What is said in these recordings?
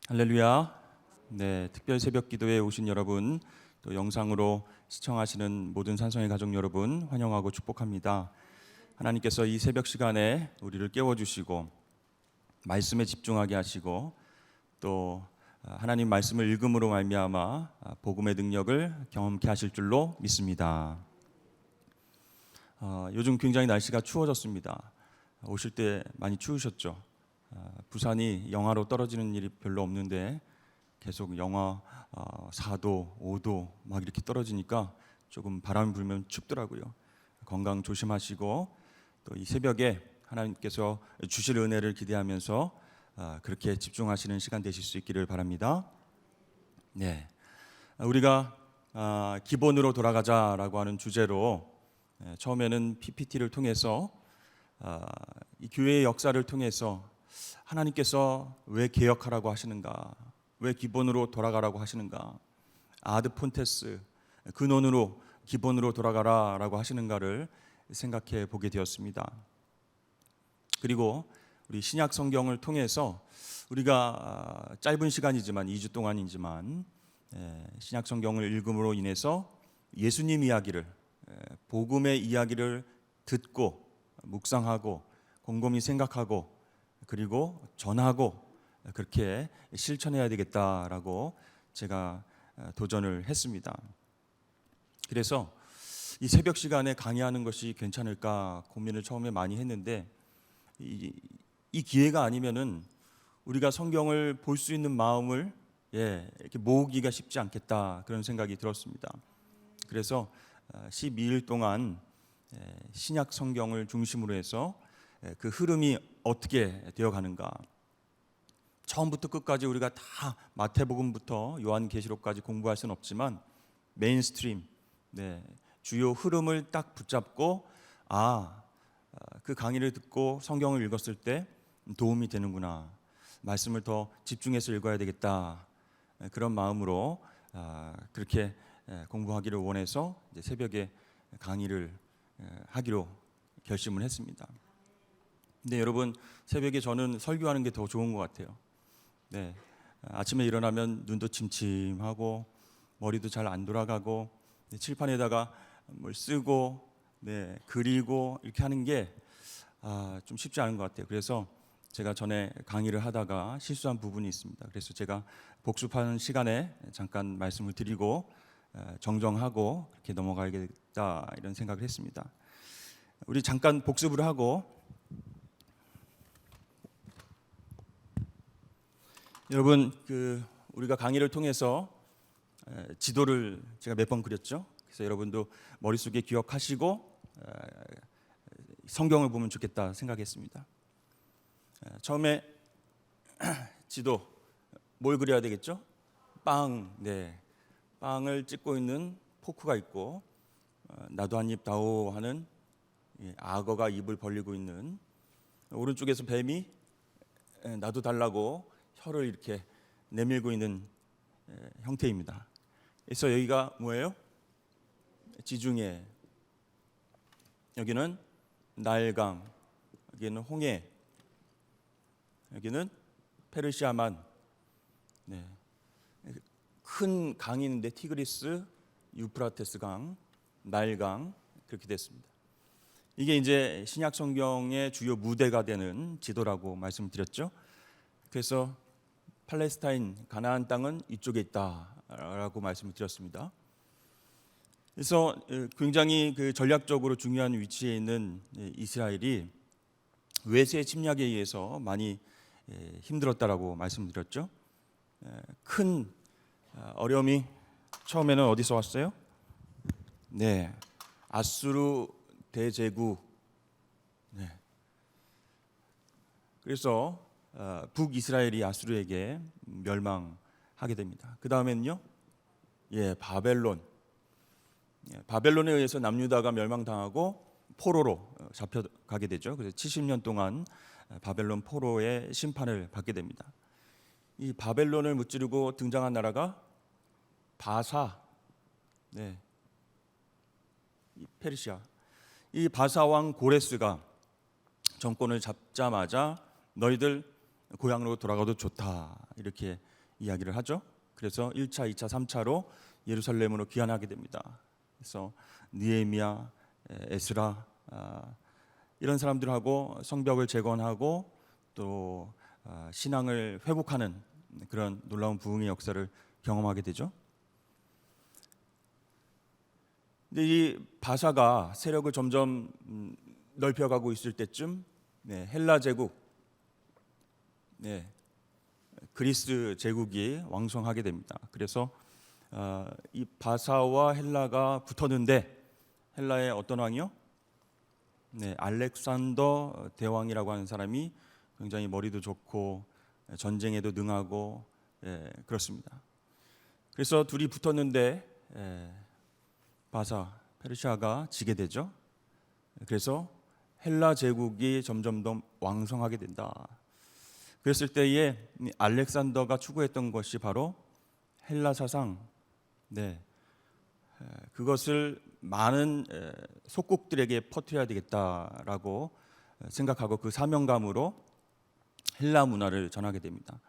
할렐루야. 네, 특별 새벽 기도에 오신 여러분, 또 영상으로 시청하시는 모든 산성의 가족 여러분 환영하고 축복합니다. 하나님께서 이 새벽 시간에 우리를 깨워주시고 말씀에 집중하게 하시고 또 하나님 말씀을 읽음으로 말미암아 복음의 능력을 경험케 하실 줄로 믿습니다. 요즘 굉장히 날씨가 추워졌습니다. 오실 때 많이 추우셨죠? 부산이 영하로 떨어지는 일이 별로 없는데 계속 영하 4도, 5도 막 이렇게 떨어지니까 조금 바람이 불면 춥더라고요. 건강 조심하시고 또 이 새벽에 하나님께서 주실 은혜를 기대하면서 그렇게 집중하시는 시간 되실 수 있기를 바랍니다. 네, 우리가 기본으로 돌아가자라고 하는 주제로 처음에는 PPT를 통해서 이 교회의 역사를 통해서 하나님께서 왜 개혁하라고 하시는가, 왜 기본으로 돌아가라고 하시는가, 아드 폰테스 근원으로 기본으로 돌아가라라고 하시는가를 생각해 보게 되었습니다. 그리고 우리 신약 성경을 통해서 우리가 짧은 시간이지만 2주 동안이지만 신약 성경을 읽음으로 인해서 예수님 이야기를, 복음의 이야기를 듣고 묵상하고 곰곰이 생각하고 그리고 전하고 그렇게 실천해야 되겠다라고 제가 도전을 했습니다. 그래서 이 새벽 시간에 강의하는 것이 괜찮을까 고민을 처음에 많이 했는데 이 기회가 아니면은 우리가 성경을 볼 수 있는 마음을 이렇게 모으기가 쉽지 않겠다 그런 생각이 들었습니다. 그래서 12일 동안 신약 성경을 중심으로 해서 그 흐름이 어떻게 되어가는가, 처음부터 끝까지 우리가 다 마태복음부터 요한계시록까지 공부할 수는 없지만 메인스트림, 주요 흐름을 딱 붙잡고 그 강의를 듣고 성경을 읽었을 때 도움이 되는구나, 말씀을 더 집중해서 읽어야 되겠다, 그런 마음으로 그렇게 공부하기를 원해서 이제 새벽에 강의를 하기로 결심을 했습니다. 근데 여러분, 새벽에 저는 설교하는 게 더 좋은 것 같아요. 아침에 일어나면 눈도 침침하고 머리도 잘 안 돌아가고 칠판에다가 뭘 쓰고 그리고 이렇게 하는 게 좀 쉽지 않은 것 같아요. 그래서 제가 전에 강의를 하다가 실수한 부분이 있습니다. 그래서 제가 복습하는 시간에 잠깐 말씀을 드리고 정정하고 그렇게 넘어가야겠다 이런 생각을 했습니다. 우리 잠깐 복습을 하고, 여러분 우리가 강의를 통해서 지도를 제가 몇 번 그렸죠. 그래서 여러분도 머릿속에 기억하시고 성경을 보면 좋겠다 생각했습니다. 처음에 지도 뭘 그려야 되겠죠? 빵을 찍고 있는 포크가 있고 나도 한 입 다오 하는 악어가 입을 벌리고 있는, 오른쪽에서 뱀이 나도 달라고 혀를 이렇게 내밀고 있는 형태입니다. 그래서 여기가 뭐예요? 지중해, 여기는 나일강, 여기는 홍해, 여기는 페르시아만, 큰 강이 있는데 티그리스, 유프라테스 강, 나일강 그렇게 됐습니다. 이게 이제 신약 성경의 주요 무대가 되는 지도라고 말씀드렸죠. 그래서 팔레스타인 가나안 땅은 이쪽에 있다라고 말씀을 드렸습니다. 그래서 굉장히 전략적으로 중요한 위치에 있는 이스라엘이 외세 침략에 의해서 많이 힘들었다라고 말씀드렸죠. 큰 어려움이 처음에는 어디서 왔어요? 아수르 대제국. 그래서 북이스라엘이 아수르에게 멸망하게 됩니다. 그 다음에는요, 바벨론에 의해서 남유다가 멸망당하고 포로로 잡혀가게 되죠. 그래서 70년 동안 바벨론 포로의 심판을 받게 됩니다. 이 바벨론을 무찌르고 등장한 나라가 바사, 페르시아. 이 바사 왕 고레스가 정권을 잡자마자 너희들 고향으로 돌아가도 좋다 이렇게 이야기를 하죠. 그래서 1차, 2차, 3차로 예루살렘으로 귀환하게 됩니다. 그래서 느헤미야, 에스라 이런 사람들하고 성벽을 재건하고 또 신앙을 회복하는 그런 놀라운 부흥의 역사를 경험하게 되죠. 근데 이 바사가 세력을 점점 넓혀가고 있을 때쯤 헬라 제국, 그리스 제국이 왕성하게 됩니다. 그래서 이 바사와 헬라가 붙었는데 헬라의 어떤 왕이요? 알렉산더 대왕이라고 하는 사람이 굉장히 머리도 좋고 전쟁에도 능하고 그렇습니다. 그래서 둘이 붙었는데 바사 페르시아가 지게 되죠. 그래서 헬라 제국이 점점 더 왕성하게 된다. 그랬을 때에 알렉산더가 추구했던 것이 바로 헬라 사상, 그것을 많은 속국들에게 퍼뜨려야 되겠다라고 생각하고 그 사명감으로 헬라 문화를 전하게 됩니다.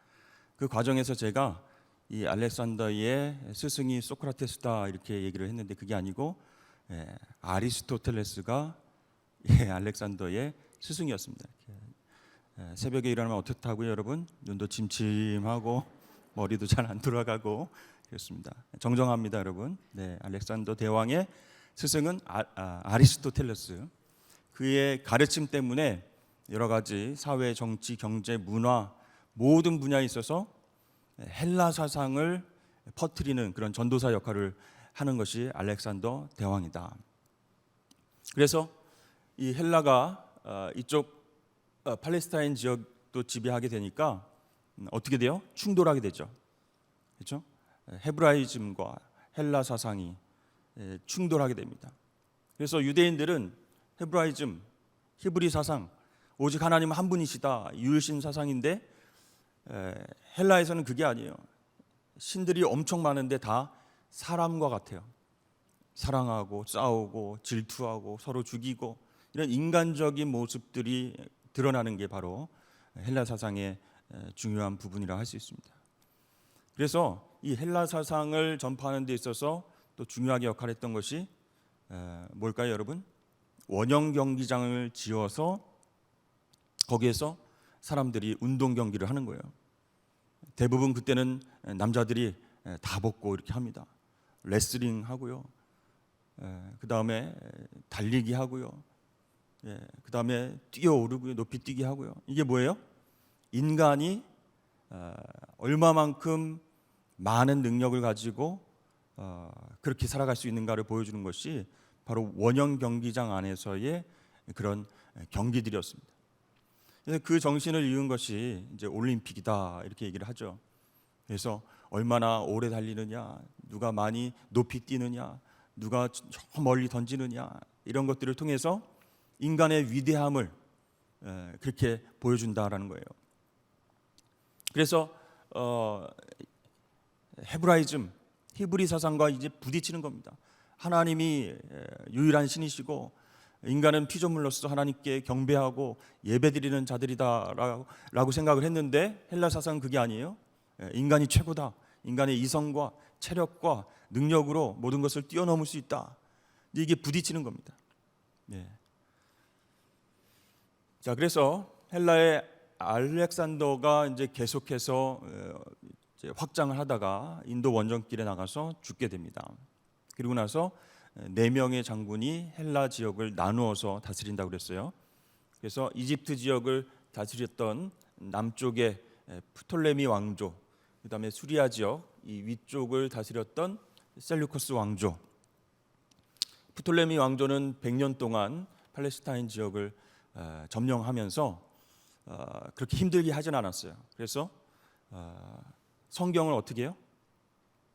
그 과정에서 제가 이 알렉산더의 스승이 소크라테스다 이렇게 얘기를 했는데 그게 아니고 아리스토텔레스가 알렉산더의 스승이었습니다. 새벽에 일어나면 어떻다고요, 여러분? 눈도 침침하고 머리도 잘 안 돌아가고 그렇습니다. 정정합니다, 여러분. 알렉산더 대왕의 스승은 아리스토텔레스. 그의 가르침 때문에 여러 가지 사회, 정치, 경제, 문화 모든 분야에 있어서 헬라 사상을 퍼뜨리는 그런 전도사 역할을 하는 것이 알렉산더 대왕이다. 그래서 이 헬라가 이쪽 팔레스타인 지역도 지배하게 되니까 어떻게 돼요? 충돌하게 되죠. 그렇죠? 헤브라이즘과 헬라 사상이 충돌하게 됩니다. 그래서 유대인들은 헤브라이즘, 히브리 사상, 오직 하나님 한 분이시다, 유일신 사상인데 헬라에서는 그게 아니에요. 신들이 엄청 많은데 다 사람과 같아요. 사랑하고 싸우고 질투하고 서로 죽이고 이런 인간적인 모습들이 드러나는 게 바로 헬라 사상의 중요한 부분이라 할 수 있습니다. 그래서 이 헬라 사상을 전파하는 데 있어서 또 중요하게 역할했던 것이 뭘까요, 여러분? 원형 경기장을 지어서 거기에서 사람들이 운동 경기를 하는 거예요. 대부분 그때는 남자들이 다 벗고 이렇게 합니다. 레슬링 하고요. 그 다음에 달리기 하고요. 그 다음에 뛰어오르고요. 높이 뛰기 하고요. 이게 뭐예요? 인간이 얼마만큼 많은 능력을 가지고 그렇게 살아갈 수 있는가를 보여주는 것이 바로 원형 경기장 안에서의 그런 경기들이었습니다. 그래서 그 정신을 이은 것이 이제 올림픽이다 이렇게 얘기를 하죠. 그래서 얼마나 오래 달리느냐, 누가 많이 높이 뛰느냐, 누가 저 멀리 던지느냐 이런 것들을 통해서 인간의 위대함을 그렇게 보여준다라는 거예요. 그래서 헤브라이즘, 히브리 사상과 이제 부딪히는 겁니다. 하나님이 유일한 신이시고 인간은 피조물로서 하나님께 경배하고 예배드리는 자들이다라고 생각을 했는데 헬라 사상은 그게 아니에요. 인간이 최고다. 인간의 이성과 체력과 능력으로 모든 것을 뛰어넘을 수 있다. 이게 부딪히는 겁니다. 자, 그래서 헬라의 알렉산더가 이제 계속해서 이제 확장을 하다가 인도 원정길에 나가서 죽게 됩니다. 그리고 나서 4명의 장군이 헬라 지역을 나누어서 다스린다고 그랬어요. 그래서 이집트 지역을 다스렸던 남쪽의 프톨레미 왕조, 그다음에 수리아 지역 이 위쪽을 다스렸던 셀루커스 왕조. 프톨레미 왕조는 100년 동안 팔레스타인 지역을 점령하면서 그렇게 힘들게 하진 않았어요. 그래서 성경을 어떻게 해요?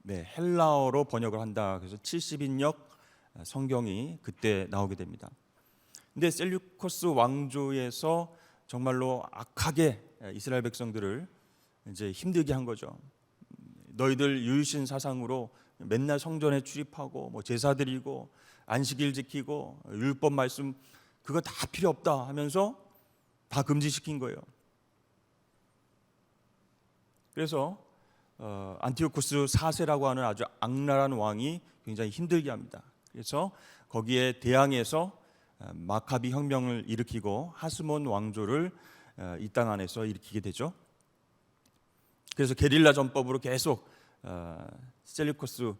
헬라어로 번역을 한다. 그래서 70인역 성경이 그때 나오게 됩니다. 근데 셀루커스 왕조에서 정말로 악하게 이스라엘 백성들을 이제 힘들게 한 거죠. 너희들 유일신 사상으로 맨날 성전에 출입하고 뭐 제사 드리고 안식일 지키고 율법 말씀 그거 다 필요 없다 하면서 다 금지시킨 거예요. 그래서 안티오코스 4세라고 하는 아주 악랄한 왕이 굉장히 힘들게 합니다. 그래서 거기에 대항해서 마카비 혁명을 일으키고 하스몬 왕조를 이 땅 안에서 일으키게 되죠. 그래서 게릴라 전법으로 계속 셀루코스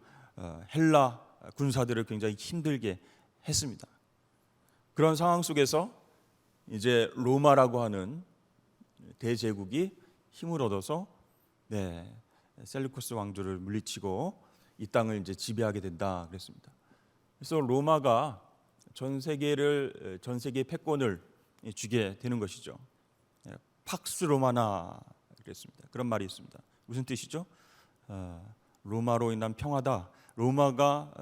헬라 군사들을 굉장히 힘들게 했습니다. 그런 상황 속에서 이제 로마라고 하는 대제국이 힘을 얻어서 셀루코스 왕조를 물리치고 이 땅을 이제 지배하게 된다 그랬습니다. 그래서 로마가 전 세계 패권을 주게 되는 것이죠. 팍스 로마나 그랬습니다. 그런 말이 있습니다. 무슨 뜻이죠? 로마로 인한 평화다. 로마가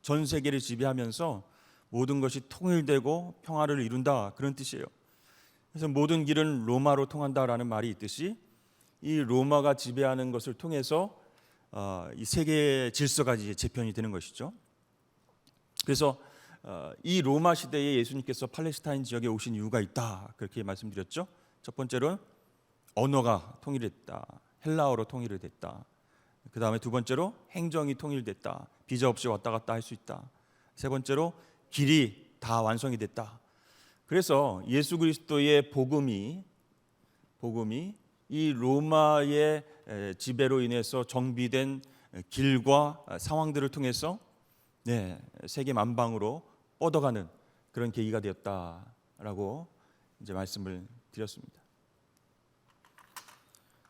전 세계를 지배하면서 모든 것이 통일되고 평화를 이룬다, 그런 뜻이에요. 그래서 모든 길은 로마로 통한다라는 말이 있듯이 이 로마가 지배하는 것을 통해서 이 세계 질서가 이제 재편이 되는 것이죠. 그래서 이 로마 시대에 예수님께서 팔레스타인 지역에 오신 이유가 있다, 그렇게 말씀드렸죠. 첫 번째로 언어가 통일됐다, 헬라어로 통일이 됐다. 그 다음에 두 번째로 행정이 통일됐다, 비자 없이 왔다 갔다 할 수 있다. 세 번째로 길이 다 완성이 됐다. 그래서 예수 그리스도의 복음이 이 로마의 지배로 인해서 정비된 길과 상황들을 통해서 세계 만방으로 뻗어가는 그런 계기가 되었다라고 이제 말씀을 드렸습니다.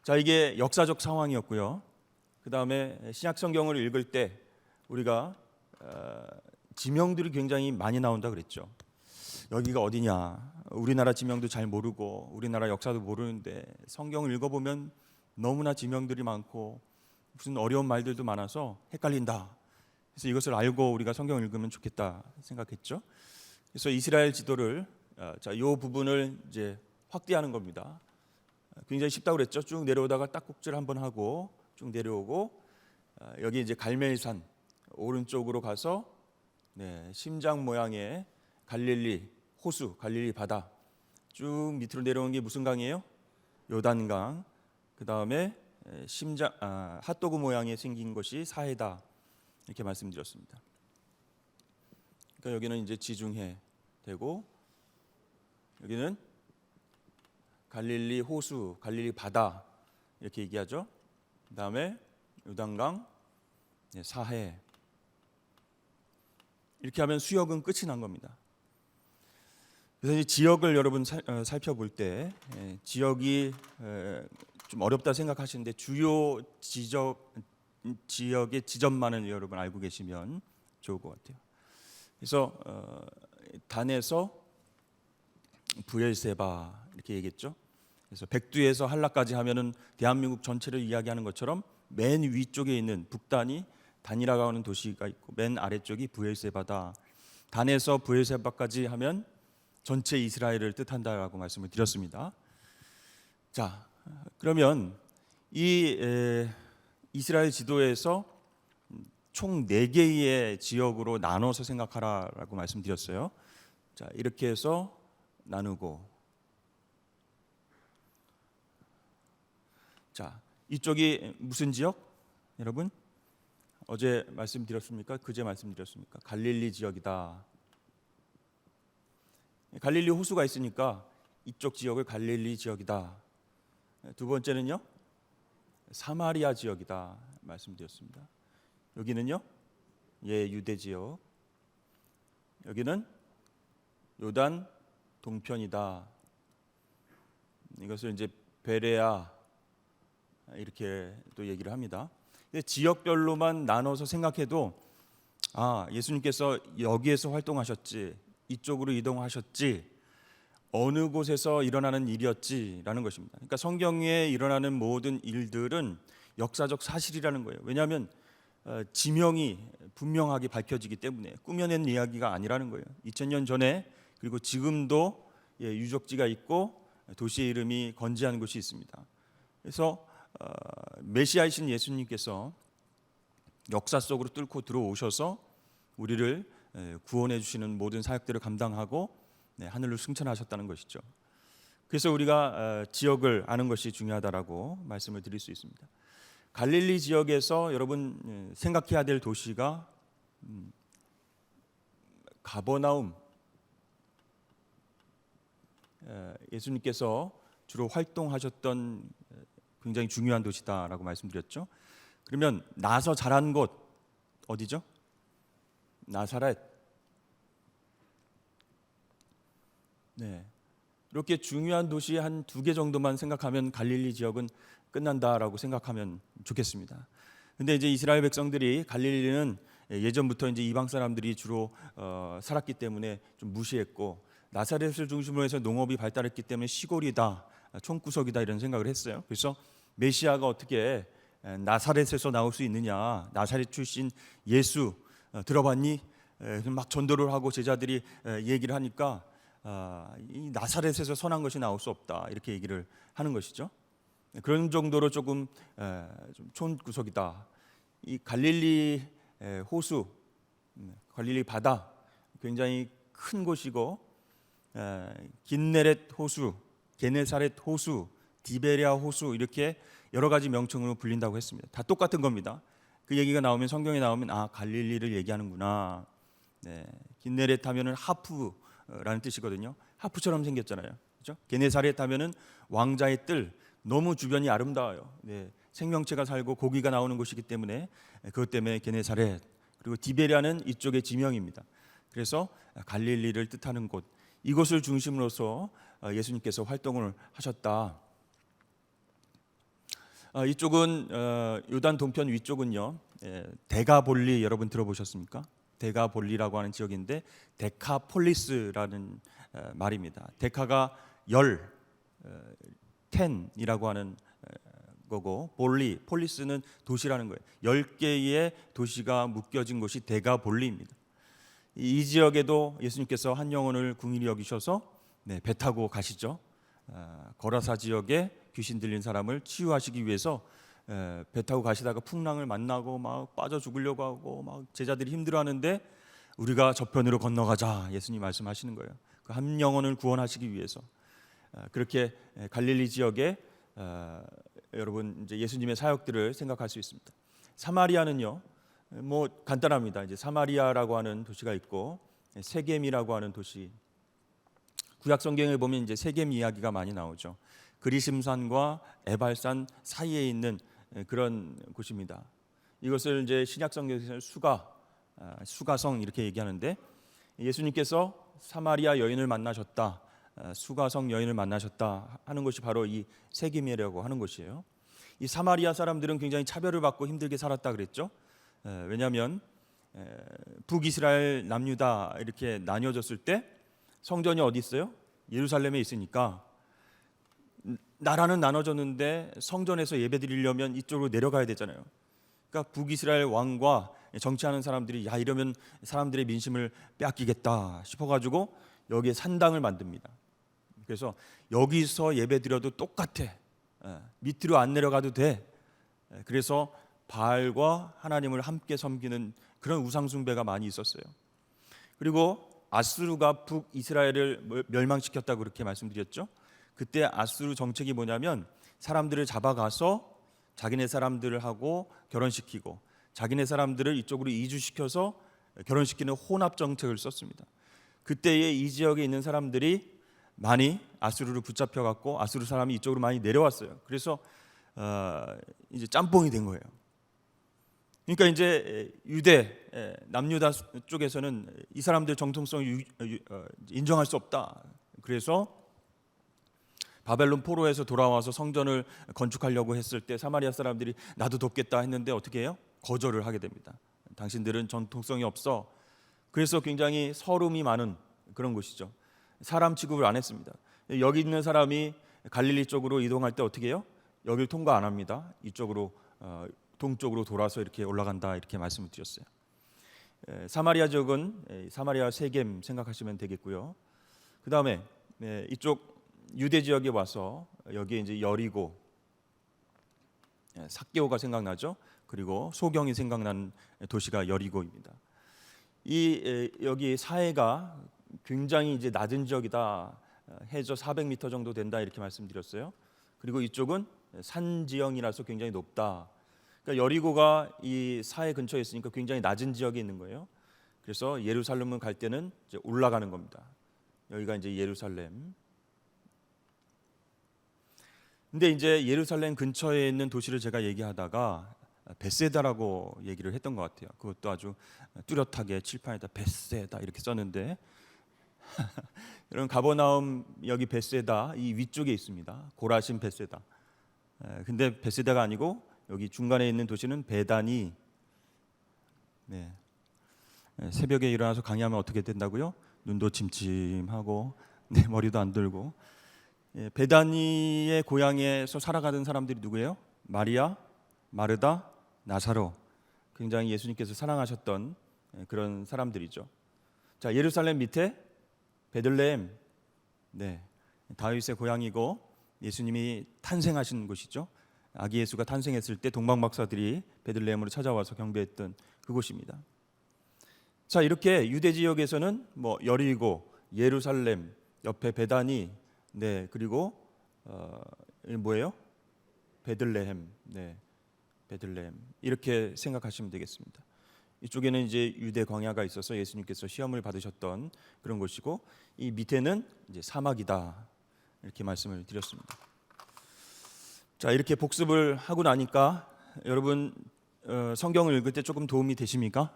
자, 이게 역사적 상황이었고요. 그 다음에 신약 성경을 읽을 때 우리가 지명들이 굉장히 많이 나온다 그랬죠. 여기가 어디냐, 우리나라 지명도 잘 모르고 우리나라 역사도 모르는데 성경을 읽어보면 너무나 지명들이 많고 무슨 어려운 말들도 많아서 헷갈린다. 그래서 이것을 알고 우리가 성경을 읽으면 좋겠다 생각했죠. 그래서 이스라엘 지도를 이 부분을 이제 확대하는 겁니다. 굉장히 쉽다고 그랬죠. 쭉 내려오다가 딱꼭질 한번 하고 쭉 내려오고 여기 이제 갈멜산 오른쪽으로 가서 심장 모양의 갈릴리 호수, 갈릴리 바다 쭉 밑으로 내려온 게 무슨 강이에요? 요단강. 그 다음에 핫도그 모양의 생긴 것이 사해다, 이렇게 말씀드렸습니다. 그러니까 여기는 이제 지중해 되고 여기는 갈릴리 호수, 갈릴리 바다 이렇게 얘기하죠. 그 다음에 요단강, 사해. 이렇게 하면 수역은 끝이 난 겁니다. 그래서 이 지역을 여러분 살펴볼 때 지역이 좀 어렵다 생각하시는데 주요 지역의 지점만을 여러분 알고 계시면 좋을 것 같아요. 그래서 단에서 부엘세바 이렇게 얘기했죠. 그래서 백두에서 한라까지 하면은 대한민국 전체를 이야기하는 것처럼 맨 위쪽에 있는 북단이 단이라고 하는 도시가 있고 맨 아래쪽이 부엘세바다. 단에서 부엘세바까지 하면 전체 이스라엘을 뜻한다라고 말씀을 드렸습니다. 자, 그러면 이 이스라엘 지도에서 총 4개의 지역으로 나눠서 생각하라라고 말씀드렸어요. 자, 이렇게 해서 나누고, 자, 이쪽이 무슨 지역? 여러분 어제 말씀드렸습니까? 그제 말씀드렸습니까? 갈릴리 지역이다. 갈릴리 호수가 있으니까 이쪽 지역을 갈릴리 지역이다. 두 번째는요, 사마리아 지역이다 말씀드렸습니다. 여기는요, 유대 지역. 여기는 요단 동편이다. 이것을 이제 베레아 이렇게 또 얘기를 합니다. 지역별로만 나눠서 생각해도 예수님께서 여기에서 활동하셨지, 이쪽으로 이동하셨지, 어느 곳에서 일어나는 일이었지라는 것입니다. 그러니까 성경에 일어나는 모든 일들은 역사적 사실이라는 거예요. 왜냐하면 지명이 분명하게 밝혀지기 때문에 꾸며낸 이야기가 아니라는 거예요. 2000년 전에 그리고 지금도 유적지가 있고 도시의 이름이 건재한 곳이 있습니다. 그래서 메시아이신 예수님께서 역사 속으로 뚫고 들어오셔서 우리를 구원해 주시는 모든 사역들을 감당하고 하늘로 승천하셨다는 것이죠. 그래서 우리가 지역을 아는 것이 중요하다라고 말씀을 드릴 수 있습니다. 갈릴리 지역에서 여러분 생각해야 될 도시가 가버나움, 예수님께서 주로 활동하셨던 굉장히 중요한 도시다라고 말씀드렸죠. 그러면 나서 자란 곳 어디죠? 나사렛. 네. 이렇게 중요한 도시 한 2개 정도만 생각하면 갈릴리 지역은 끝난다라고 생각하면 좋겠습니다. 근데 이제 이스라엘 백성들이 갈릴리는 예전부터 이제 이방 사람들이 주로 살았기 때문에 좀 무시했고, 나사렛을 중심으로 해서 농업이 발달했기 때문에 시골이다, 촌구석이다 이런 생각을 했어요. 그래서 메시아가 어떻게 나사렛에서 나올 수 있느냐, 나사렛 출신 예수 들어봤니? 막 전도를 하고 제자들이 얘기를 하니까 이 나사렛에서 선한 것이 나올 수 없다 이렇게 얘기를 하는 것이죠. 그런 정도로 조금 좀 촌구석이다. 이 갈릴리 호수, 갈릴리 바다 굉장히 큰 곳이고, 긴네렛 호수, 게네사렛 호수, 디베랴 호수 이렇게 여러 가지 명칭으로 불린다고 했습니다. 다 똑같은 겁니다. 그 얘기가 나오면, 성경에 나오면 갈릴리를 얘기하는구나. 네, 긴네렛 하면은 하프라는 뜻이거든요. 하프처럼 생겼잖아요. 그렇죠? 게네사렛 하면은 왕자의 뜰, 너무 주변이 아름다워요. 네, 생명체가 살고 고기가 나오는 곳이기 때문에 그것 때문에 게네사렛. 그리고 디베랴는 이쪽의 지명입니다. 그래서 갈릴리를 뜻하는 곳, 이곳을 중심으로서 예수님께서 활동을 하셨다. 이쪽은 요단 동편 위쪽은요, 데가볼리 여러분 들어보셨습니까? 데가볼리라고 하는 지역인데 데카폴리스라는 말입니다. 데카가 10이라고 하는 거고, 폴리스는 도시라는 거예요. 10개의 도시가 묶여진 곳이 데가볼리입니다. 이 지역에도 예수님께서 한 영혼을 긍휼히 여기셔서 배 타고 가시죠. 거라사 지역에 귀신 들린 사람을 치유하시기 위해서 배 타고 가시다가 풍랑을 만나고 막 빠져 죽으려고 하고 막 제자들이 힘들어하는데, 우리가 저편으로 건너가자 예수님 말씀하시는 거예요. 그 한 영혼을 구원하시기 위해서. 그렇게 갈릴리 지역에 여러분 이제 예수님의 사역들을 생각할 수 있습니다. 사마리아는요, 뭐 간단합니다. 이제 사마리아라고 하는 도시가 있고 세겜이라고 하는 도시. 구약 성경에 보면 이제 세겜 이야기가 많이 나오죠. 그리심산과 에발산 사이에 있는 그런 곳입니다. 이것을 이제 신약 성경에서 수가성 이렇게 얘기하는데, 예수님께서 사마리아 여인을 만나셨다, 수가성 여인을 만나셨다 하는 것이 바로 이 세겜이라고 하는 곳이에요. 이 사마리아 사람들은 굉장히 차별을 받고 힘들게 살았다 그랬죠. 왜냐하면 북이스라엘 남유다 이렇게 나뉘어졌을 때 성전이 어디 있어요? 예루살렘에 있으니까 나라는 나눠졌는데 성전에서 예배드리려면 이쪽으로 내려가야 되잖아요. 그러니까 북이스라엘 왕과 정치하는 사람들이 이러면 사람들의 민심을 빼앗기겠다 싶어가지고 여기에 산당을 만듭니다. 그래서 여기서 예배드려도 똑같아, 밑으로 안 내려가도 돼. 그래서 바알과 하나님을 함께 섬기는 그런 우상 숭배가 많이 있었어요. 그리고 아수르가 북이스라엘을 멸망시켰다고 그렇게 말씀드렸죠. 그때 아수르 정책이 뭐냐면 사람들을 잡아가서 자기네 사람들하고 결혼시키고 자기네 사람들을 이쪽으로 이주시켜서 결혼시키는 혼합 정책을 썼습니다. 그때에 이 지역에 있는 사람들이 많이 아수르로 붙잡혀갖고 아수르 사람이 이쪽으로 많이 내려왔어요. 그래서 이제 짬뽕이 된 거예요. 그러니까 이제 유대 남유다 쪽에서는 이 사람들 정통성을 인정할 수 없다. 그래서 바벨론 포로에서 돌아와서 성전을 건축하려고 했을 때 사마리아 사람들이 나도 돕겠다 했는데 어떻게 해요? 거절을 하게 됩니다. 당신들은 전통성이 없어. 그래서 굉장히 서름이 많은 그런 곳이죠. 사람 취급을 안 했습니다. 여기 있는 사람이 갈릴리 쪽으로 이동할 때 어떻게 해요? 여길 통과 안 합니다. 이쪽으로 동쪽으로 돌아서 이렇게 올라간다 이렇게 말씀을 드렸어요. 사마리아 지역은 사마리아 세겜 생각하시면 되겠고요. 그 다음에 이쪽 유대 지역에 와서 여기에 이제 여리고, 삭개오가 생각나죠. 그리고 소경이 생각나는 도시가 여리고입니다. 여기 사해가 굉장히 이제 낮은 지역이다. 해저 400m 정도 된다 이렇게 말씀드렸어요. 그리고 이쪽은 산 지형이라서 굉장히 높다. 그러니까 여리고가 이 사해 근처에 있으니까 굉장히 낮은 지역에 있는 거예요. 그래서 예루살렘을 갈 때는 이제 올라가는 겁니다. 여기가 이제 예루살렘. 근데 이제 예루살렘 근처에 있는 도시를 제가 얘기하다가 베세다라고 얘기를 했던 것 같아요. 그것도 아주 뚜렷하게 칠판에다 베세다 이렇게 썼는데 여러분 가버나움 여기 베세다 이 위쪽에 있습니다. 고라신 베세다. 근데 베세다가 아니고 여기 중간에 있는 도시는 베다니. 네. 새벽에 일어나서 강의하면 어떻게 된다고요? 눈도 침침하고 네, 머리도 안 들고. 베다니의 고향에서 살아가던 사람들이 누구예요? 마리아, 마르다, 나사로. 굉장히 예수님께서 사랑하셨던 그런 사람들이죠. 자, 예루살렘 밑에 베들레헴. 네. 다윗의 고향이고 예수님이 탄생하신 곳이죠. 아기 예수가 탄생했을 때 동방박사들이 베들레헴으로 찾아와서 경배했던 그곳입니다. 자, 이렇게 유대 지역에서는 뭐 여리고, 예루살렘, 옆에 베다니, 네, 그리고 뭐예요? 베들레헴, 네, 베들레헴 이렇게 생각하시면 되겠습니다. 이쪽에는 이제 유대 광야가 있어서 예수님께서 시험을 받으셨던 그런 곳이고, 이 밑에는 이제 사막이다 이렇게 말씀을 드렸습니다. 자, 이렇게 복습을 하고 나니까 여러분 성경을 읽을 때 조금 도움이 되십니까?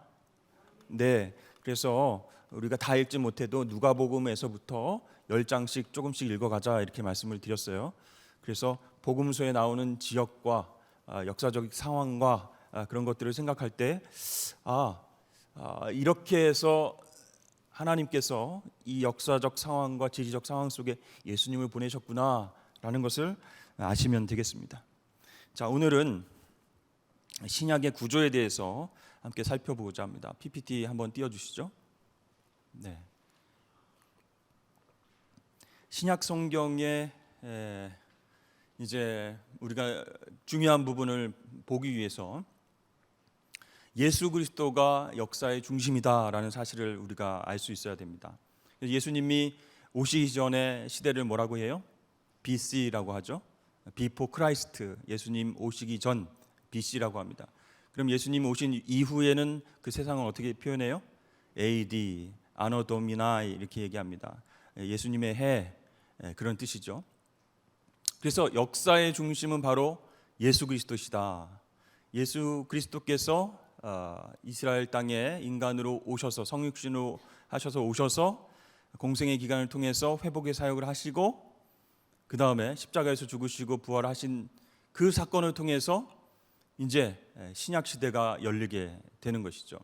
네, 그래서 우리가 다 읽지 못해도 누가복음에서부터 10장씩 조금씩 읽어가자 이렇게 말씀을 드렸어요. 그래서 복음서에 나오는 지역과 역사적 상황과 그런 것들을 생각할 때 이렇게 해서 하나님께서 이 역사적 상황과 지리적 상황 속에 예수님을 보내셨구나라는 것을 아시면 되겠습니다. 자, 오늘은 신약의 구조에 대해서 함께 살펴보고자 합니다. PPT 한번 띄워주시죠. 네. 신약 성경에 이제 우리가 중요한 부분을 보기 위해서 예수 그리스도가 역사의 중심이다라는 사실을 우리가 알 수 있어야 됩니다. 예수님이 오시기 전에 시대를 뭐라고 해요? BC라고 하죠. Before Christ, 예수님 오시기 전 BC라고 합니다. 그럼 예수님 오신 이후에는 그 세상을 어떻게 표현해요? AD, Anno Domini 이렇게 얘기합니다. 예수님의 해 그런 뜻이죠. 그래서 역사의 중심은 바로 예수 그리스도시다. 예수 그리스도께서 이스라엘 땅에 인간으로 오셔서 성육신으로 하셔서 오셔서 공생의 기간을 통해서 회복의 사역을 하시고 그 다음에 십자가에서 죽으시고 부활하신 그 사건을 통해서 이제 신약 시대가 열리게 되는 것이죠.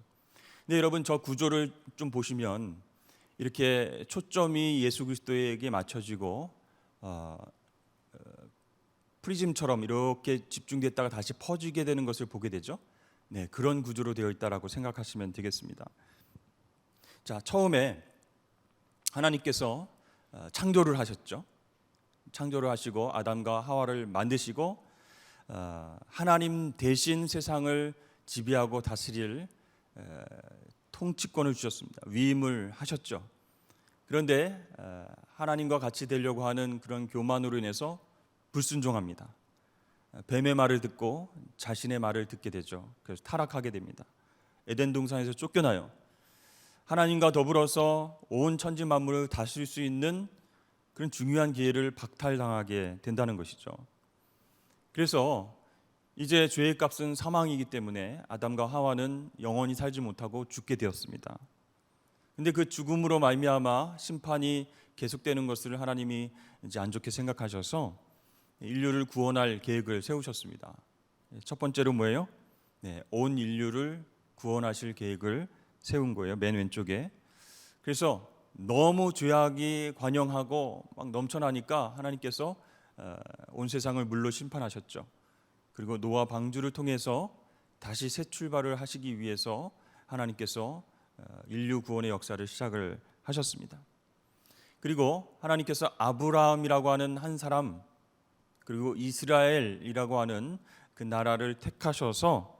근데 여러분 저 구조를 좀 보시면 이렇게 초점이 예수 그리스도에게 맞춰지고 프리즘처럼 이렇게 집중됐다가 다시 퍼지게 되는 것을 보게 되죠. 네, 그런 구조로 되어 있다라고 생각하시면 되겠습니다. 자, 처음에 하나님께서 창조를 하셨죠. 창조를 하시고 아담과 하와를 만드시고 하나님 대신 세상을 지배하고 다스릴 통치권을 주셨습니다. 위임을 하셨죠. 그런데 하나님과 같이 되려고 하는 그런 교만으로 인해서 불순종합니다. 뱀의 말을 듣고 자신의 말을 듣게 되죠. 그래서 타락하게 됩니다. 에덴 동산에서 쫓겨나요. 하나님과 더불어서 온 천지 만물을 다스릴 수 있는 그런 중요한 기회를 박탈당하게 된다는 것이죠. 그래서 이제 죄의 값은 사망이기 때문에 아담과 하와는 영원히 살지 못하고 죽게 되었습니다. 근데 그 죽음으로 말미암아 심판이 계속되는 것을 하나님이 이제 안 좋게 생각하셔서 인류를 구원할 계획을 세우셨습니다. 첫 번째로 뭐예요? 네, 온 인류를 구원하실 계획을 세운 거예요. 맨 왼쪽에. 그래서 너무 죄악이 관영하고 막 넘쳐나니까 하나님께서 온 세상을 물로 심판하셨죠. 그리고 노아 방주를 통해서 다시 새 출발을 하시기 위해서 하나님께서 인류 구원의 역사를 시작을 하셨습니다. 그리고 하나님께서 아브라함이라고 하는 한 사람 그리고 이스라엘이라고 하는 그 나라를 택하셔서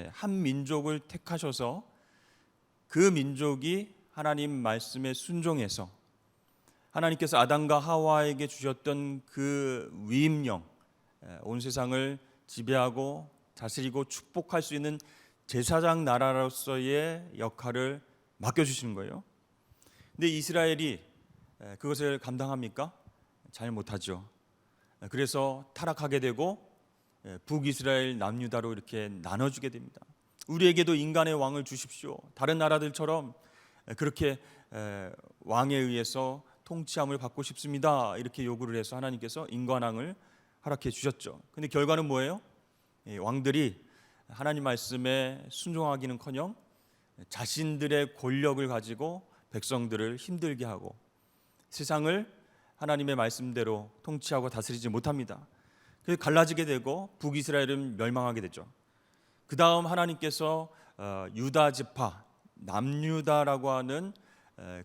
한 민족을 택하셔서 그 민족이 하나님 말씀에 순종해서 하나님께서 아담과 하와에게 주셨던 그 위임령 온 세상을 지배하고 다스리고 축복할 수 있는 제사장 나라로서의 역할을 맡겨주시는 거예요. 근데 이스라엘이 그것을 감당합니까? 잘 못하죠. 그래서 타락하게 되고 북이스라엘 남유다로 이렇게 나눠주게 됩니다. 우리에게도 인간의 왕을 주십시오. 다른 나라들처럼 그렇게 왕에 의해서 통치함을 받고 싶습니다. 이렇게 요구를 해서 하나님께서 인간왕을 허락해 주셨죠. 근데 결과는 뭐예요? 왕들이 하나님 말씀에 순종하기는커녕 자신들의 권력을 가지고 백성들을 힘들게 하고 세상을 하나님의 말씀대로 통치하고 다스리지 못합니다. 그래서 갈라지게 되고 북이스라엘은 멸망하게 되죠. 그 다음 하나님께서 유다 지파, 남유다라고 하는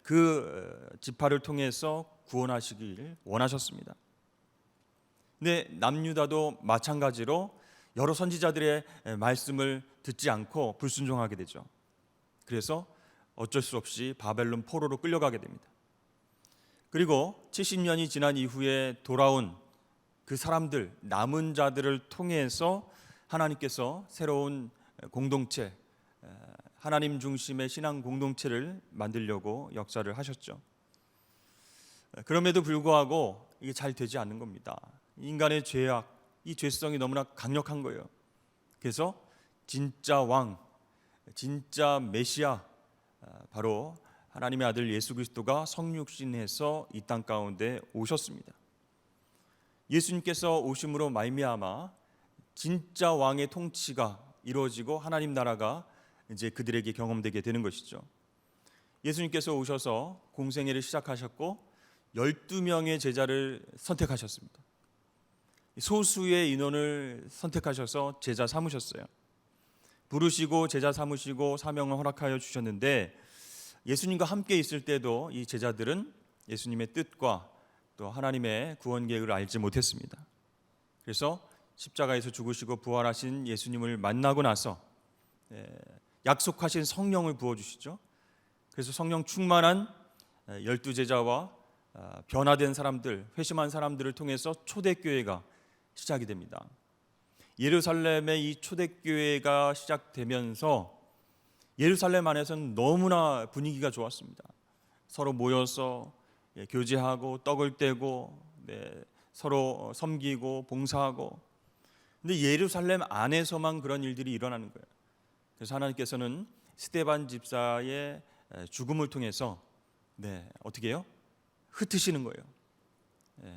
그 지파를 통해서 구원하시길 원하셨습니다. 근데 남유다도 마찬가지로 여러 선지자들의 말씀을 듣지 않고 불순종하게 되죠. 그래서 어쩔 수 없이 바벨론 포로로 끌려가게 됩니다. 그리고 70년이 지난 이후에 돌아온 그 사람들, 남은 자들을 통해서 하나님께서 새로운 공동체, 하나님 중심의 신앙 공동체를 만들려고 역사를 하셨죠. 그럼에도 불구하고 이게 잘 되지 않는 겁니다. 인간의 죄악, 이 죄성이 너무나 강력한 거예요. 그래서 진짜 왕, 진짜 메시아, 바로 하나님의 아들 예수 그리스도가 성육신해서 이 땅 가운데 오셨습니다. 예수님께서 오심으로 말미암아 진짜 왕의 통치가 이루어지고 하나님 나라가 이제 그들에게 경험되게 되는 것이죠. 예수님께서 오셔서 공생애를 시작하셨고 12명의 제자를 선택하셨습니다. 소수의 인원을 선택하셔서 제자 삼으셨어요. 부르시고 제자 삼으시고 사명을 허락하여 주셨는데 예수님과 함께 있을 때도 이 제자들은 예수님의 뜻과 또 하나님의 구원 계획을 알지 못했습니다. 그래서 십자가에서 죽으시고 부활하신 예수님을 만나고 나서 약속하신 성령을 부어주시죠. 그래서 성령 충만한 12제자와 변화된 사람들, 회심한 사람들을 통해서 초대교회가 시작이 됩니다. 예루살렘의 이 초대교회가 시작되면서 예루살렘 안에서는 너무나 분위기가 좋았습니다. 서로 모여서 교제하고 떡을 떼고 서로 섬기고 봉사하고. 근데 예루살렘 안에서만 그런 일들이 일어나는 거예요. 그래서 하나님께서는 스데반 집사의 죽음을 통해서 어떻게 해요? 흩으시는 거예요.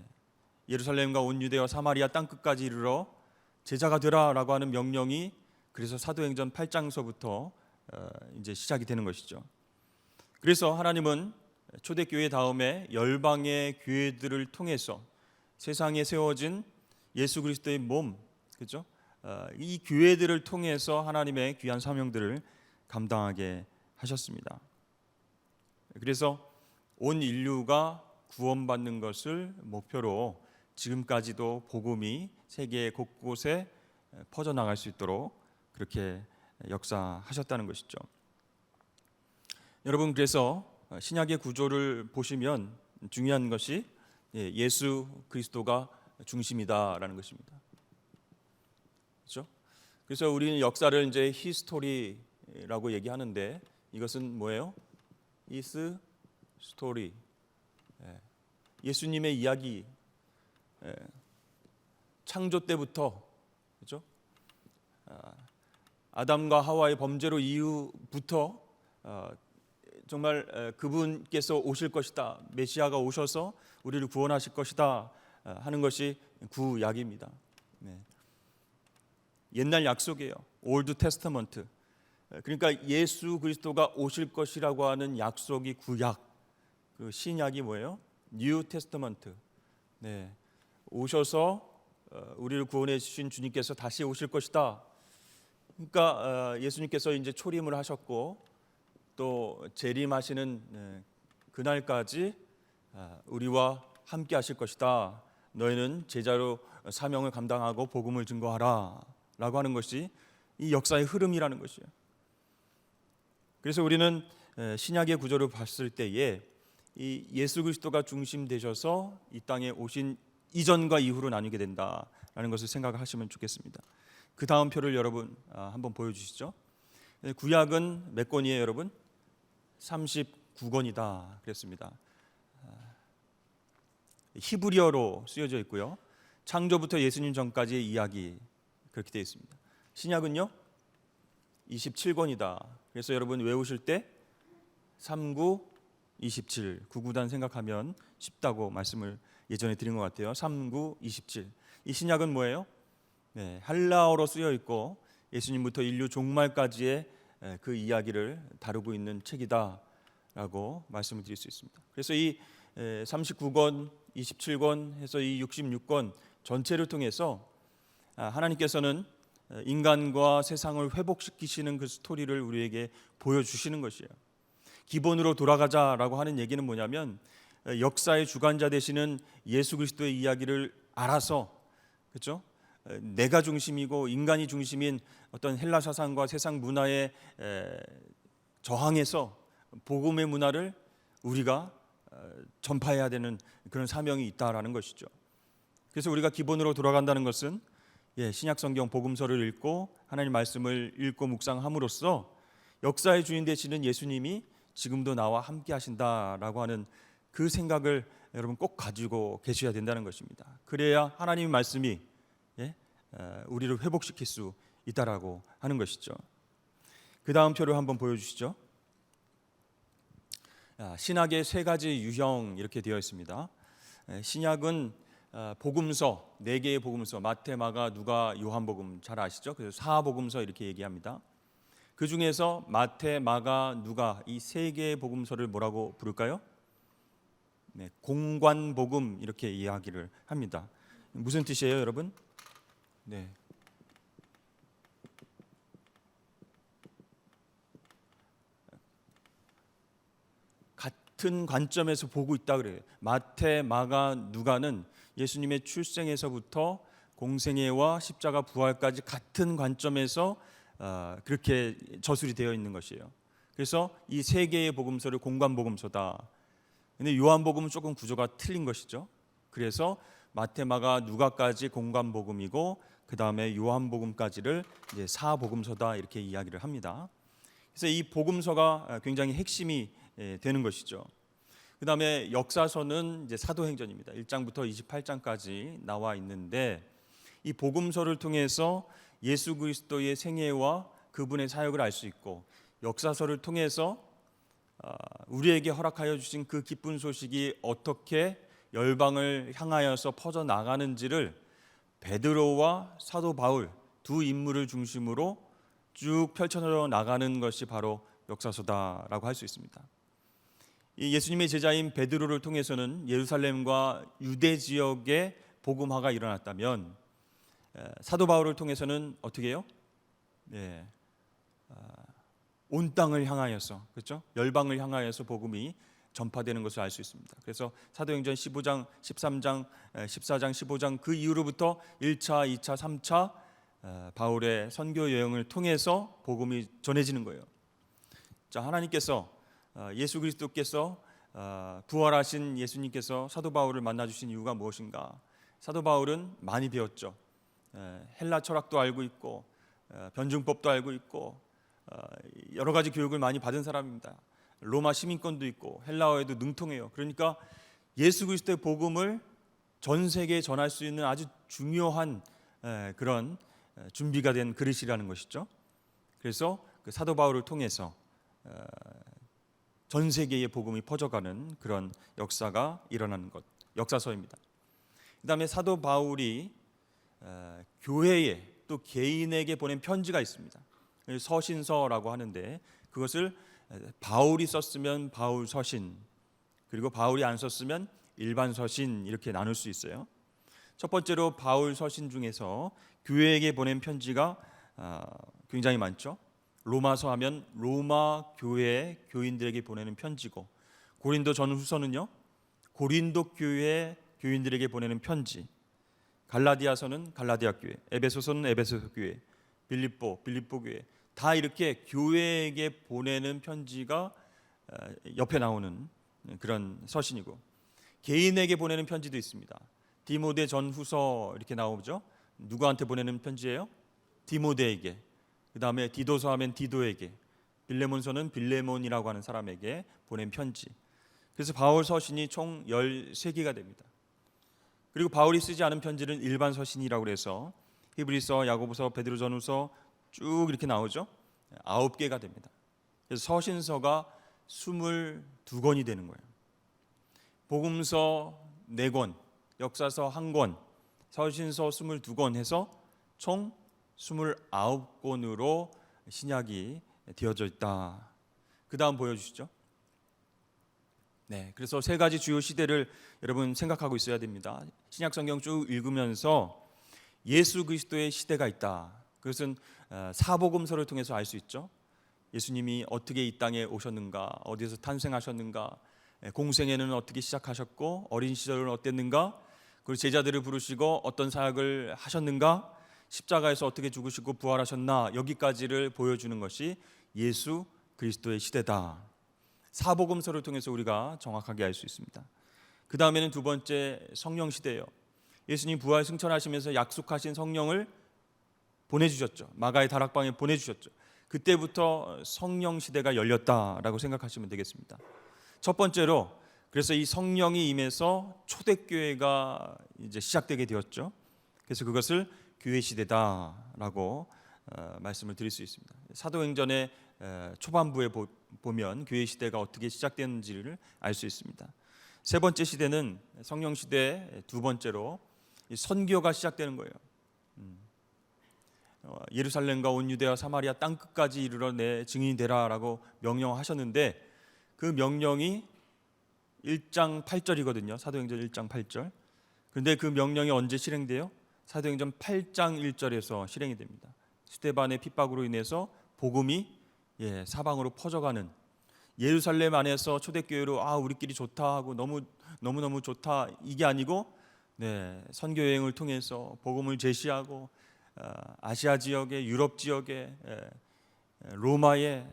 예루살렘과 온 유대와 사마리아 땅끝까지 이르러 제자가 되라라고 하는 명령이 그래서 사도행전 8장서부터 이제 시작이 되는 것이죠. 그래서 하나님은 초대교회 다음에 열방의 교회들을 통해서 세상에 세워진 예수 그리스도의 몸, 그렇죠? 이 교회들을 통해서 하나님의 귀한 사명들을 감당하게 하셨습니다. 그래서 온 인류가 구원받는 것을 목표로 지금까지도 복음이 세계 곳곳에 퍼져나갈 수 있도록 그렇게 역사하셨다는 것이죠. 여러분, 그래서 신약의 구조를 보시면 중요한 것이 예수 그리스도가 중심이다라는 것입니다. 그렇죠? 그래서 우리는 역사를 이제 히스토리라고 얘기하는데 이것은 뭐예요? is story. 예수님의 이야기. 창조 때부터, 그렇죠? 아담과 하와의 범죄로 이후부터 정말 그분께서 오실 것이다, 메시아가 오셔서 우리를 구원하실 것이다 하는 것이 구약입니다. 옛날 약속이에요. 올드 테스터먼트. 그러니까 예수 그리스도가 오실 것이라고 하는 약속이 구약. 그 신약이 뭐예요? 뉴 테스터먼트. 오셔서 우리를 구원해 주신 주님께서 다시 오실 것이다. 그러니까 예수님께서 이제 초림을 하셨고 또 재림하시는 그날까지 우리와 함께 하실 것이다. 너희는 제자로 사명을 감당하고 복음을 증거하라 라고 하는 것이 이 역사의 흐름이라는 것이에요. 그래서 우리는 신약의 구조를 봤을 때에 이 예수 그리스도가 중심 되셔서 이 땅에 오신 이전과 이후로 나뉘게 된다라는 것을 생각하시면 좋겠습니다. 그 다음 표를 여러분 한번 보여주시죠. 구약은 몇 권이에요, 여러분? 39권이다 그랬습니다. 히브리어로 쓰여져 있고요. 창조부터 예수님 전까지의 이야기 그렇게 되어 있습니다. 신약은요 27권이다. 그래서 여러분 외우실 때 39, 27, 구구단 생각하면 쉽다고 말씀을 예전에 드린 것 같아요. 39, 27. 이 신약은 뭐예요? 네, 헬라어로 쓰여 있고 예수님부터 인류 종말까지의 그 이야기를 다루고 있는 책이다라고 말씀을 드릴 수 있습니다. 그래서 이 39권, 27권 해서 이 66권 전체를 통해서 하나님께서는 인간과 세상을 회복시키시는 그 스토리를 우리에게 보여주시는 것이에요. 기본으로 돌아가자라고 하는 얘기는 뭐냐면 역사의 주관자 되시는 예수 그리스도의 이야기를 알아서, 그렇죠? 내가 중심이고 인간이 중심인 어떤 헬라 사상과 세상 문화에 저항해서 복음의 문화를 우리가 전파해야 되는 그런 사명이 있다라는 것이죠. 그래서 우리가 기본으로 돌아간다는 것은 신약 성경 복음서를 읽고 하나님 말씀을 읽고 묵상함으로써 역사의 주인 되시는 예수님이 지금도 나와 함께 하신다라고 하는 그 생각을 여러분 꼭 가지고 계셔야 된다는 것입니다. 그래야 하나님의 말씀이 우리를 회복시킬 수 있다라고 하는 것이죠. 그 다음 표를 한번 보여주시죠. 신학의 세 가지 유형 이렇게 되어 있습니다. 신약은 복음서, 4개의 복음서, 마태, 마가, 누가, 요한복음 잘 아시죠? 그래서 사복음서 이렇게 얘기합니다. 그 중에서 마태, 마가, 누가 이 3개의 복음서를 뭐라고 부를까요? 네, 공관복음 이렇게 이야기를 합니다. 무슨 뜻이에요, 여러분? 네. 같은 관점에서 보고 있다 그래요. 마태, 마가, 누가는 예수님의 출생에서부터 공생애와 십자가 부활까지 같은 관점에서 그렇게 저술이 되어 있는 것이에요. 그래서 이 3개의 복음서를 공관복음서다. 근데 요한복음은 조금 구조가 틀린 것이죠. 그래서 마태, 마가, 누가까지 공관복음이고 그 다음에 요한복음까지를 이제 사복음서다 이렇게 이야기를 합니다. 그래서 이 복음서가 굉장히 핵심이 되는 것이죠. 그 다음에 역사서는 이제 사도행전입니다. 1장부터 28장까지 나와 있는데 이 복음서를 통해서 예수 그리스도의 생애와 그분의 사역을 알 수 있고 역사서를 통해서 우리에게 허락하여 주신 그 기쁜 소식이 어떻게 열방을 향하여서 퍼져 나가는지를 베드로와 사도 바울 두 인물을 중심으로 쭉 펼쳐져 나가는 것이 바로 역사서다라고 할 수 있습니다. 이 예수님의 제자인 베드로를 통해서는 예루살렘과 유대 지역에 복음화가 일어났다면 사도 바울을 통해서는 어떻게 해요? 네, 온 땅을 향하여서, 그렇죠? 열방을 향하여서 복음이 전파되는 것을 알 수 있습니다. 그래서 사도행전 15장, 13장, 14장, 15장 그 이후로부터 1차, 2차, 3차 바울의 선교 여행을 통해서 복음이 전해지는 거예요. 자, 하나님께서 예수 그리스도께서 부활하신 예수님께서 사도 바울을 만나 주신 이유가 무엇인가? 사도 바울은 많이 배웠죠. 헬라 철학도 알고 있고 변증법도 알고 있고 여러 가지 교육을 많이 받은 사람입니다. 로마 시민권도 있고 헬라어에도 능통해요. 그러니까 예수 그리스도의 복음을 전 세계에 전할 수 있는 아주 중요한 그런 준비가 된 그릇이라는 것이죠. 그래서 그 사도 바울을 통해서 전 세계의 복음이 퍼져가는 그런 역사가 일어나는 것, 역사서입니다. 그 다음에 사도 바울이 교회에 또 개인에게 보낸 편지가 있습니다. 서신서라고 하는데 그것을 바울이 썼으면 바울 서신, 그리고 바울이 안 썼으면 일반 서신 이렇게 나눌 수 있어요. 첫 번째로 바울 서신 중에서 교회에게 보낸 편지가 굉장히 많죠. 로마서 하면 로마 교회 교인들에게 보내는 편지고, 고린도 전후서는요 고린도 교회 교인들에게 보내는 편지, 갈라디아서는 갈라디아 교회, 에베소서는 에베소 교회, 빌립보 교회, 다 이렇게 교회에게 보내는 편지가 옆에 나오는 그런 서신이고, 개인에게 보내는 편지도 있습니다. 디모데 전후서 이렇게 나오죠. 누구한테 보내는 편지예요? 디모데에게, 그 다음에 디도서 하면 디도에게, 빌레몬서는 빌레몬이라고 하는 사람에게 보낸 편지. 그래서 바울 서신이 총 13개가 됩니다. 그리고 바울이 쓰지 않은 편지는 일반 서신이라고 해서 히브리서, 야고보서, 베드로전후서 쭉 이렇게 나오죠. 9개가 됩니다. 그래서 서신서가 22권이 되는 거예요. 복음서 4권, 역사서 1권, 서신서 22권 해서 총 29권으로 신약이 되어져 있다. 그 다음 보여주시죠. 네, 그래서 세 가지 주요 시대를 여러분 생각하고 있어야 됩니다. 신약 성경 쭉 읽으면서 예수 그리스도의 시대가 있다. 그것은 사복음서를 통해서 알 수 있죠. 예수님이 어떻게 이 땅에 오셨는가, 어디서 탄생하셨는가, 공생애는 어떻게 시작하셨고 어린 시절은 어땠는가, 그리고 제자들을 부르시고 어떤 사역을 하셨는가, 십자가에서 어떻게 죽으시고 부활하셨나, 여기까지를 보여주는 것이 예수 그리스도의 시대다. 사복음서를 통해서 우리가 정확하게 알 수 있습니다. 그 다음에는 두 번째 성령 시대예요. 예수님 부활 승천하시면서 약속하신 성령을 보내주셨죠. 마가의 다락방에 보내주셨죠. 그때부터 성령 시대가 열렸다라고 생각하시면 되겠습니다. 첫 번째로 그래서 이 성령이 임해서 초대교회가 이제 시작되게 되었죠. 그래서 그것을 교회 시대다라고 말씀을 드릴 수 있습니다. 사도행전의 초반부에 보면 교회 시대가 어떻게 시작되는지를 알 수 있습니다. 세 번째 시대는 성령 시대 두 번째로 선교가 시작되는 거예요. 예루살렘과 온 유대와 사마리아 땅 끝까지 이르러 내 증인이 되라라고 명령하셨는데 그 명령이 1장 8절이거든요. 사도행전 1장 8절. 그런데 그 명령이 언제 실행돼요? 사도행전 8장 1절에서 실행이 됩니다. 스데반의 핍박으로 인해서 복음이 사방으로 퍼져가는, 예루살렘 안에서 초대교회로 우리끼리 좋다 하고 너무 좋다 이게 아니고 선교 여행을 통해서 복음을 제시하고 아시아 지역에, 유럽 지역에, 로마에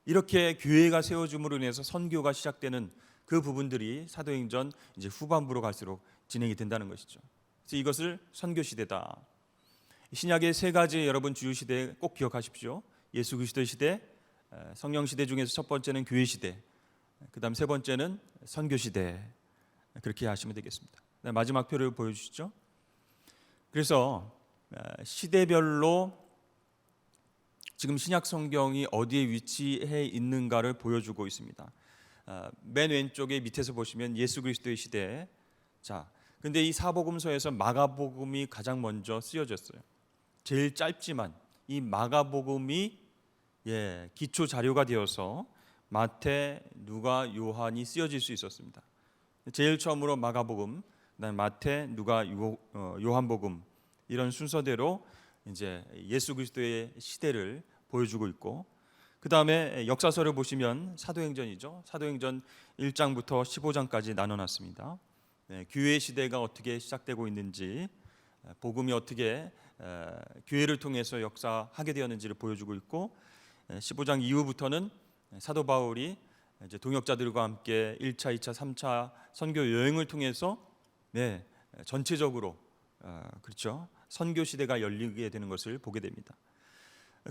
이렇게 교회가 세워짐으로 인해서 선교가 시작되는 그 부분들이 사도행전 이제 후반부로 갈수록 진행이 된다는 것이죠. 그래서 이것을 선교 시대다. 신약의 세 가지 여러분 주요 시대 꼭 기억하십시오. 예수 그리스도의 시대, 성령 시대 중에서 첫 번째는 교회 시대, 그다음 세 번째는 선교 시대. 그렇게 하시면 되겠습니다. 마지막 표를 보여주시죠. 그래서 시대별로 지금 신약 성경이 어디에 위치해 있는가를 보여주고 있습니다. 맨 왼쪽에 밑에서 보시면 예수 그리스도의 시대. 자, 근데 이 사복음서에서 마가복음이 가장 먼저 쓰여졌어요. 제일 짧지만 이 마가복음이 기초 자료가 되어서 마태, 누가, 요한이 쓰여질 수 있었습니다. 제일 처음으로 마가복음, 그다음 마태, 누가, 요한복음 이런 순서대로 이제 예수 그리스도의 시대를 보여주고 있고, 그 다음에 역사서를 보시면 사도행전이죠. 사도행전 1장부터 15장까지 나눠놨습니다. 교회 시대가 어떻게 시작되고 있는지, 복음이 어떻게 교회를 통해서 역사하게 되었는지를 보여주고 있고, 15장 이후부터는 사도 바울이 이제 동역자들과 함께 1차, 2차, 3차 선교 여행을 통해서 전체적으로 그렇죠. 선교 시대가 열리게 되는 것을 보게 됩니다.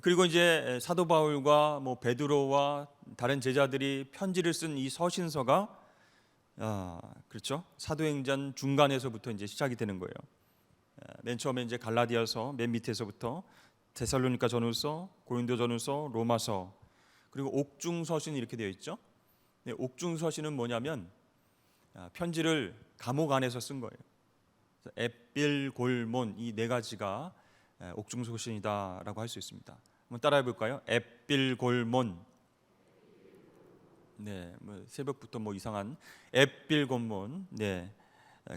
그리고 이제 사도 바울과 베드로와 다른 제자들이 편지를 쓴 이 서신서가 그렇죠. 사도행전 중간에서부터 이제 시작이 되는 거예요. 맨 처음에 이제 갈라디아서 맨 밑에서부터 데살로니가 전후서, 고린도 전후서, 로마서, 그리고 옥중 서신 이렇게 되어 있죠. 옥중 서신은 뭐냐면 편지를 감옥 안에서 쓴 거예요. 앳빌, 골몬 이 네 가지가 옥중 서신이다라고 할 수 있습니다. 한번 따라해 볼까요? 앳빌, 골몬. 새벽부터 이상한 앳빌, 골몬.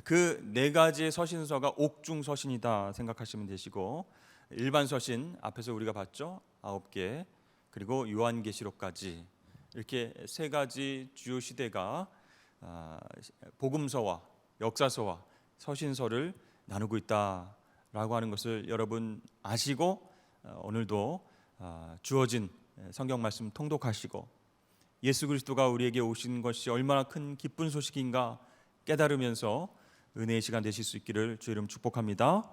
그 네 가지의 서신서가 옥중 서신이다 생각하시면 되시고, 일반 서신 앞에서 우리가 봤죠. 9개, 그리고 요한계시록까지 이렇게 세 가지 주요 시대가 복음서와 역사서와 서신서를 나누고 있다라고 하는 것을 여러분 아시고 오늘도 주어진 성경 말씀 통독하시고 예수 그리스도가 우리에게 오신 것이 얼마나 큰 기쁜 소식인가 깨달으면서 은혜의 시간 되실 수 있기를 주의 이름 축복합니다.